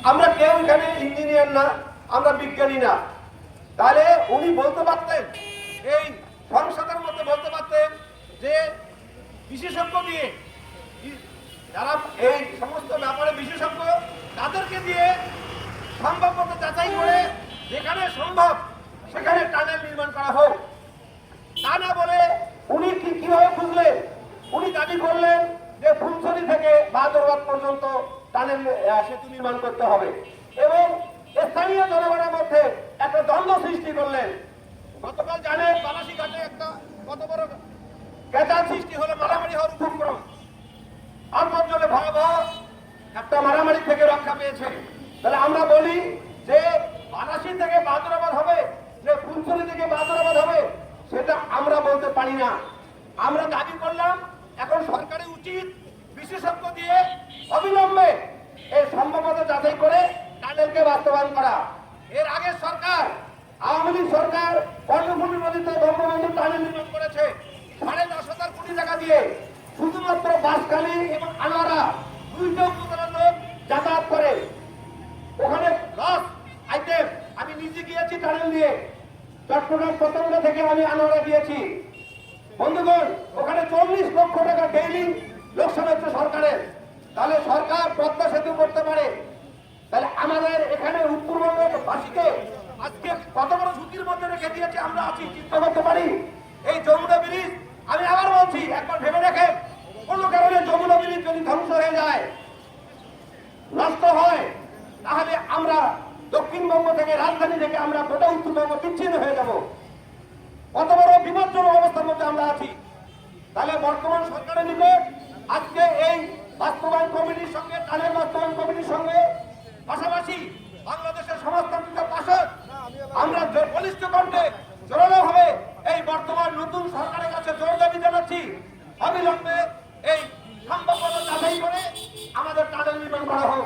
আমরা কেউ এখানে ইঞ্জিনিয়ার না, আমরা বিজ্ঞানী না। তাহলে উনি বলতে পারতেন, এই সংসদের মধ্যে বলতে পারতেন যে বিশেষজ্ঞ দিয়ে, যারা এই সমস্ত ব্যাপারে বিশেষজ্ঞ তাদেরকে দিয়ে সম্ভাব্যতা যাচাই করে যেখানে সম্ভব সেখানে টানেল নির্মাণ করা হোক। তা না বলে উনি কিভাবে বুঝলেন? উনি দাবি করলেন যে ফুলছড়ি থেকে বাহাদুরাবাদ পর্যন্ত টানেল সেতু নির্মাণ করতে হবে এবং স্থানীয় জনগণের মধ্যে একটা দ্বন্দ্ব সৃষ্টি করলেন। গতকাল জানেন বালাসীঘাটে একটা কত বড় ক্যাচাল সৃষ্টি হলো, মারামারি হওয়ার উপক্রম। অঞ্চলে ভয়াবহ একটা মারামারি থেকে রক্ষা পেয়েছে। তাহলে আমরা বলি যে বালাসী থেকে বাহাদুরাবাদ হবে, যে ফুলছড়ি থেকে বাহাদুরাবাদ হবে, সেটা আমরা বলতে পারি না। আমরা দাবি করলাম এখন সরকারের উচিত বিশেষজ্ঞ দিয়ে অবিলম্বে এই সম্ভাব্যতা যাচাই করে টানেলকে বাস্তবায়ন করা। এর আগে সরকার, আওয়ামী লীগ সরকার কর্ণফুলী নদীতে বঙ্গবন্ধু টানেল নির্মাণ করেছে 10,500 কোটি টাকা দিয়ে। শুধুমাত্র বাঁশখালী এবং আনোয়ারা দুইটা উপজেলার লোক যাতায়াত করে। ওখানে লস আইটেম, আমি নিজে গিয়েছি টানেল দিয়ে, চট্টগ্রাম পতঙ্গা থেকে আমি আনোয়ারা গিয়েছি। বন্ধুগণ, ওখানে 40 লক্ষ টাকা ডেইলি লোকসান হচ্ছে সরকারের। তাহলে সরকার পদ্মা সেতু করতে পারে, তাহলে আমাদের এখানে উত্তরবঙ্গবাসীকে আজকে কত বড় ঝুঁকির মধ্যে রেখে দিয়েছে আমরা আছি, চিন্তা করতে পারি। এই যমুনা ব্রিজ, আমি আবার বলছি, একবার ভেবে দেখেন, কোন কারণে যমুনা ব্রিজ যদি ধ্বংস হয়ে যায়, নষ্ট হয়, তাহলে আমরা দক্ষিণবঙ্গ থেকে, রাজধানী থেকে আমরা গোটা উত্তরবঙ্গ বিচ্ছিন্ন হয়ে যাব। কত বড় বিপজ্জনক অবস্থার মধ্যে আমরা আছি। তাহলে বর্তমান সরকারের নিকট আজকে এই বাস্তবায়ন কমিটির সঙ্গে, টানেল বাস্তবায়ন কমিটির সঙ্গে, পাশাপাশি বাংলাদেশের সমাজতান্ত্রিক পাশে আমরা বলিষ্ঠ কণ্ঠে জোরালো ভাবে এই বর্তমান নতুন সরকারের কাছে জোর দাবি জানাচ্ছি, অবিলম্বে এই সম্ভাব্যতা যাচাই করে আমাদের টানেল নির্মাণ করা হোক।